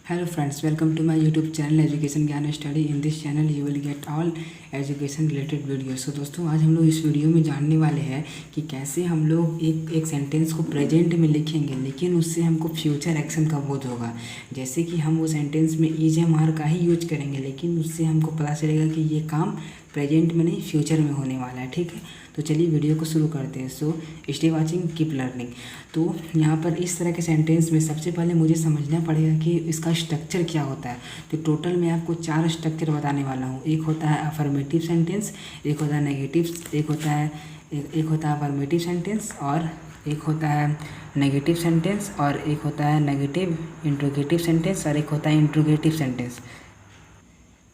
Hello friends, welcome to my YouTube channel Education Gyan Study. In this channel you will get all education related videos. So दोस्तों आज हम लोग इस video में जानने वाले हैं कि कैसे हम लोग एक सेंटेंस को प्रेजेंट में लिखेंगे, लेकिन उससे हमको फ्यूचर एक्शन का बोध होगा। जैसे कि हम वो सेंटेंस में इज एम आर का ही यूज करेंगे, लेकिन उससे हमको पता चलेगा कि ये काम प्रेजेंट में नहीं फ्यूचर में होने वाला है। ठीक है, तो चलिए वीडियो को शुरू करते हैं। So stay watching, keep learning. तो यहाँ पर इस तरह के सेंटेंस में सबसे पहले मुझे समझना पड़ेगा कि इसका स्ट्रक्चर क्या होता है। तो टोटल मैं आपको 4 स्ट्रक्चर बताने वाला हूँ। एक होता है अफर्मेटिव सेंटेंस, एक होता है नेगेटिव, एक होता है अफर्मेटिव सेंटेंस, और एक होता है नेगेटिव सेंटेंस, और एक होता है नेगेटिव इंट्रोगेटिव सेंटेंस, और एक होता है इंट्रोगेटिव सेंटेंस।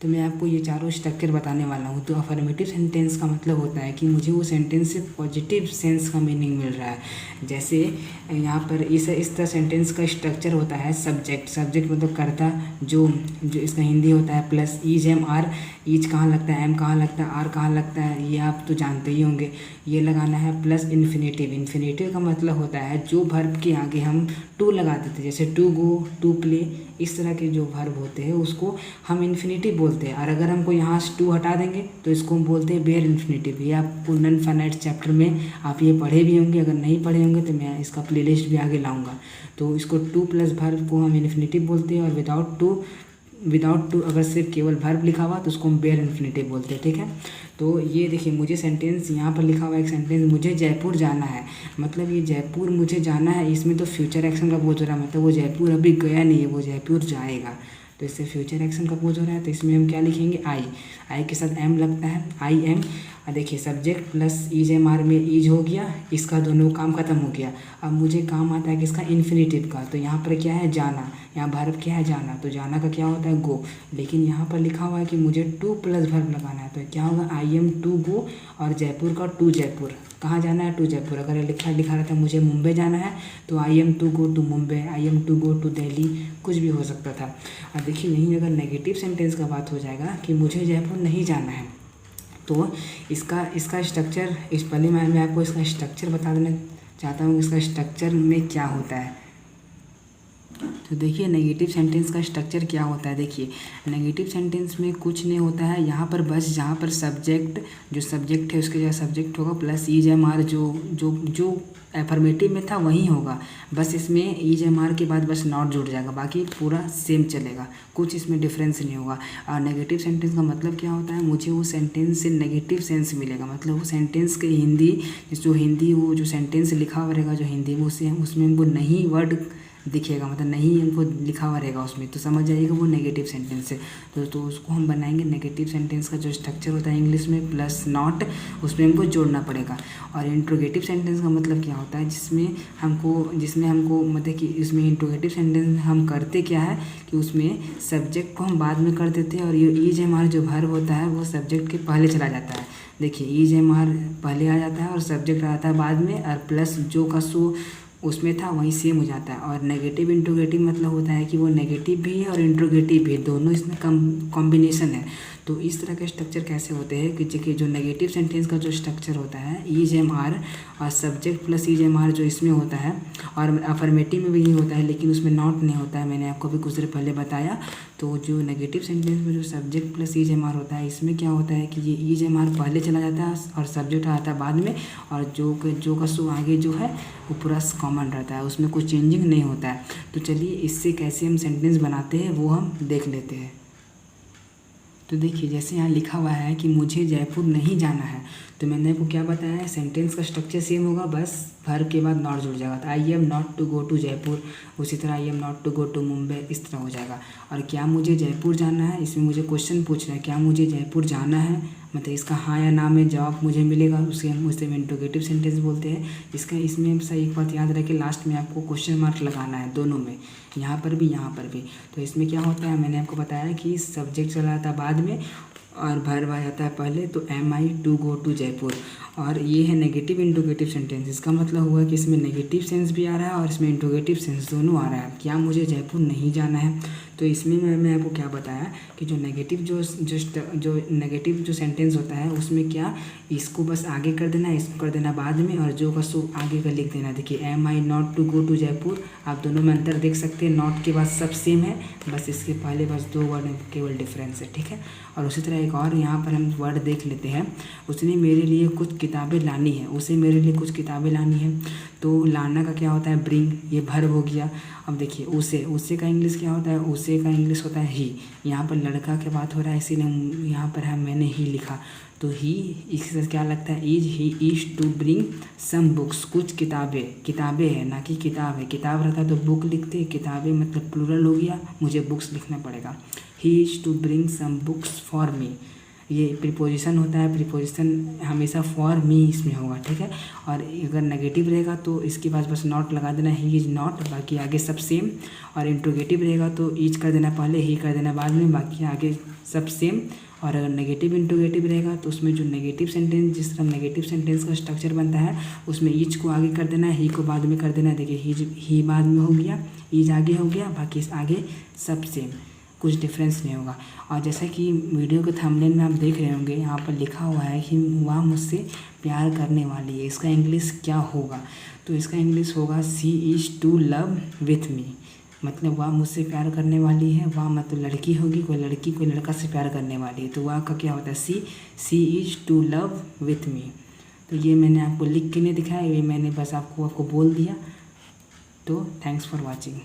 तो मैं आपको ये चारों स्ट्रक्चर बताने वाला हूँ। तो अफर्मेटिव सेंटेंस का मतलब होता है कि मुझे वो सेंटेंस से पॉजिटिव सेंस का मीनिंग मिल रहा है। जैसे यहाँ पर इस तरह सेंटेंस का स्ट्रक्चर होता है सब्जेक्ट मतलब कर्ता, जो इसका हिंदी होता है plus is am are. Is कहाँ लगता है, एम कहाँ लगता है, आर कहाँ लगता है, ये आप तो जानते ही होंगे। ये लगाना है प्लस इन्फिनेटिव का मतलब होता है जो वर्ब के आगे हम टू लगा देते हैं, जैसे टू गो, टू प्ले, इस तरह के जो वर्ब होते हैं उसको हम इन्फिनेटिव बोलते हैं। और अगर हमको यहाँ से टू हटा देंगे तो इसको हम बोलते हैं बेयर इन्फिनेटिव। ये आपको नॉन फाइनाइट चैप्टर में आप ये पढ़े भी होंगे, अगर नहीं पढ़े होंगे तो मैं इसका प्लेलिस्ट भी आगे लाऊंगा। तो इसको टू प्लस वर्ब को हम इन्फिनेटिव बोलते हैं, और विदाउट टू अगर सिर्फ केवल वर्ब लिखा हुआ तो उसको हम बेयर इन्फिनेटिव बोलते हैं। ठीक है, तो ये देखिए मुझे सेंटेंस यहाँ पर लिखा हुआ एक सेंटेंस, मुझे जयपुर जाना है, मतलब ये जयपुर मुझे जाना है, इसमें तो फ्यूचर एक्शन का बोझ हो रहा है, मतलब वो जयपुर अभी गया नहीं है, वो जयपुर जाएगा, तो इससे फ्यूचर एक्शन का बोझ हो रहा है। तो इसमें हम क्या लिखेंगे, आई के साथ एम लगता है, आई एम। देखिए subject plus is am are में ईज हो गया, इसका दोनों काम खत्म हो गया। अब मुझे काम आता है किसका, इन्फिनेटिव का। तो यहाँ पर क्या है, जाना, यहाँ वर्ब क्या है, जाना, तो जाना का क्या होता है, गो। लेकिन यहाँ पर लिखा हुआ है कि मुझे टू प्लस वर्ब लगाना है, तो क्या होगा, आई एम टू गो, और जयपुर का टू जयपुर। कहाँ जाना है, टू जयपुर। अगर लिखा रहता मुझे मुंबई जाना है तो I am to go to Mumbai, I am to go to Delhi, कुछ भी हो सकता था। और देखिए यहीं अगर नेगेटिव सेंटेंस का बात हो जाएगा कि मुझे जयपुर नहीं जाना है, तो इसका स्ट्रक्चर पहले मैं आपको इसका स्ट्रक्चर बता देना चाहता हूँ। इसका स्ट्रक्चर में क्या होता है, तो देखिए नेगेटिव सेंटेंस का स्ट्रक्चर क्या होता है। देखिए नेगेटिव सेंटेंस में कुछ नहीं होता है, यहाँ पर बस जहाँ पर जो सब्जेक्ट है उसके जगह सब्जेक्ट होगा प्लस ईज एम आर, जो एफर्मेटिव में था वही होगा, बस इसमें ईज एम आर के बाद बस नॉट जुड़ जाएगा, बाकी पूरा सेम चलेगा, कुछ इसमें डिफरेंस नहीं होगा। और नेगेटिव सेंटेंस का मतलब क्या होता है, मुझे वो सेंटेंस से नेगेटिव सेंस मिलेगा, मतलब वो सेंटेंस के हिंदी वो जो सेंटेंस लिखा हुआ रहेगा जो हिंदी में, उसमें हमको नहीं वर्ड दिखेगा, मतलब नहीं हमको लिखा हुआ रहेगा उसमें, तो समझ जाइएगा वो नेगेटिव सेंटेंस है। तो उसको हम बनाएंगे, नेगेटिव सेंटेंस का जो स्ट्रक्चर होता है इंग्लिश में प्लस नॉट, उसमें हमको जोड़ना पड़ेगा। और इंट्रोगेटिव सेंटेंस का मतलब क्या होता है, जिसमें हमको मतलब कि इसमें इंट्रोगेटिव सेंटेंस हम करते क्या है कि उसमें सब्जेक्ट को हम बाद में कर देते हैं, और ये ईज एम आर जो वर्ब होता है वो सब्जेक्ट के पहले चला जाता है। देखिए ईज एम आर पहले आ जाता है और सब्जेक्ट आ जाता है बाद में, और प्लस जो का सो उसमें था वहीं सेम हो जाता है। और नेगेटिव इंट्रोगेटिव मतलब होता है कि वो नेगेटिव भी है और इंट्रोगेटिव भी है, दोनों इसमें कॉम्बिनेशन है। तो इस तरह के स्ट्रक्चर कैसे होते हैं कि जो नेगेटिव सेंटेंस का जो स्ट्रक्चर होता है ईज एम आर और subject plus is am are जो इसमें होता है, और अफर्मेटिव में भी नहीं होता है लेकिन उसमें नॉट नहीं होता है, मैंने आपको भी कुछ देर पहले बताया। तो जो नेगेटिव सेंटेंस में जो subject plus is am are होता है, इसमें क्या होता है कि ये ईज एम आर पहले चला जाता है और सब्जेक्ट आता है बाद में, और जो का सो आगे जो है वो पूरा कॉमन रहता है, उसमें कोई चेंजिंग नहीं होता है। तो चलिए इससे कैसे हम सेंटेंस बनाते हैं वो हम देख लेते हैं। तो देखिए जैसे यहाँ लिखा हुआ है कि मुझे जयपुर नहीं जाना है, तो मैंने आपको क्या बताया है, सेंटेंस का स्ट्रक्चर सेम होगा, बस वर्ब के बाद नॉट जुड़ जाएगा। तो I am not to go to Jaipur, उसी तरह I am not to go to Mumbai, इस तरह हो जाएगा। और क्या मुझे जयपुर जाना है, इसमें मुझे क्वेश्चन पूछ रहा है क्या मुझे जयपुर जाना है, मतलब इसका हाँ या ना में जवाब मुझे मिलेगा, उसे हम इंट्रोगेटिव सेंटेंस बोलते हैं। इसमें सही एक बात याद रखें, लास्ट में आपको क्वेश्चन मार्क लगाना है दोनों में, यहाँ पर भी यहाँ पर भी। तो इसमें क्या होता है, मैंने आपको बताया कि सब्जेक्ट चला जाता है बाद में, और वर्ब आ जाता है पहले, तो am I to go to Jaipur. और ये है नेगेटिव इंट्रोगेटिव सेंटेंस। इसका मतलब हुआ कि इसमें नेगेटिव सेंस भी आ रहा है और इसमें इंट्रोगेटिव सेंस दोनों आ रहा है। क्या मुझे जयपुर नहीं जाना है? तो इसमें मैं आपको क्या बताया कि जो नेगेटिव जो नेगेटिव जो सेंटेंस होता है उसमें क्या, इसको बस आगे कर देना, इसको कर देना बाद में, और जो का सो आगे का लिख देना। देखिए am I not to go to Jaipur, आप दोनों में अंतर देख सकते हैं। नॉट के बाद सब सेम है, बस इसके पहले बस 2 वर्ड में केवल डिफरेंस है, ठीक है। और उसी तरह एक और यहाँ पर हम वर्ड देख लेते हैं। उसने मेरे लिए कुछ किताबें लानी है, उसे मेरे लिए कुछ किताबें लानी है। तो लाना का क्या होता है? ब्रिंग, ये वर्ब हो गया। अब देखिए उसे का इंग्लिश क्या होता है? उसे का इंग्लिश होता है ही। यहाँ पर लड़का की बात हो रहा है इसीलिए यहाँ पर है मैंने ही लिखा। तो ही इससे क्या लगता है? He is to bring some books, कुछ किताबें है ना कि किताब है। किताब रहता है तो बुक लिखते, किताबें मतलब प्लूरल हो गया, मुझे बुक्स लिखना पड़ेगा। He is to bring some books for me, ये प्रीपोजिशन होता है। प्रीपोजिशन हमेशा फॉर मी इसमें होगा, ठीक है। और अगर नेगेटिव रहेगा तो इसके पास बस नॉट लगा देना, ही इज़ नॉट, बाकी आगे सब सेम। और इंट्रोगेटिव रहेगा तो ईज कर देना पहले, ही कर देना बाद में, बाकी आगे सब सेम। और अगर नेगेटिव इंट्रोगेटिव रहेगा तो उसमें जो नेगेटिव सेंटेंस, जिस तरह नेगेटिव सेंटेंस का स्ट्रक्चर बनता है उसमें ईज को आगे कर देना है, ही को बाद में कर देना है। देखिए ही बाद में हो गया, ईज आगे हो गया, बाकी आगे सब सेम, कुछ डिफरेंस नहीं होगा। और जैसा कि वीडियो के थंबनेल में आप देख रहे होंगे, यहाँ पर लिखा हुआ है कि वह मुझसे प्यार करने वाली है। इसका इंग्लिश क्या होगा? तो इसका इंग्लिश होगा she is to love with me. मतलब वह मुझसे प्यार करने वाली है, वह मतलब लड़की होगी, कोई लड़की कोई लड़का से प्यार करने वाली है, तो वह का क्या होता है? She is to love with me. तो ये मैंने आपको लिख के नहीं दिखाया, ये मैंने बस आपको बोल दिया। तो थैंक्स फॉर वॉचिंग।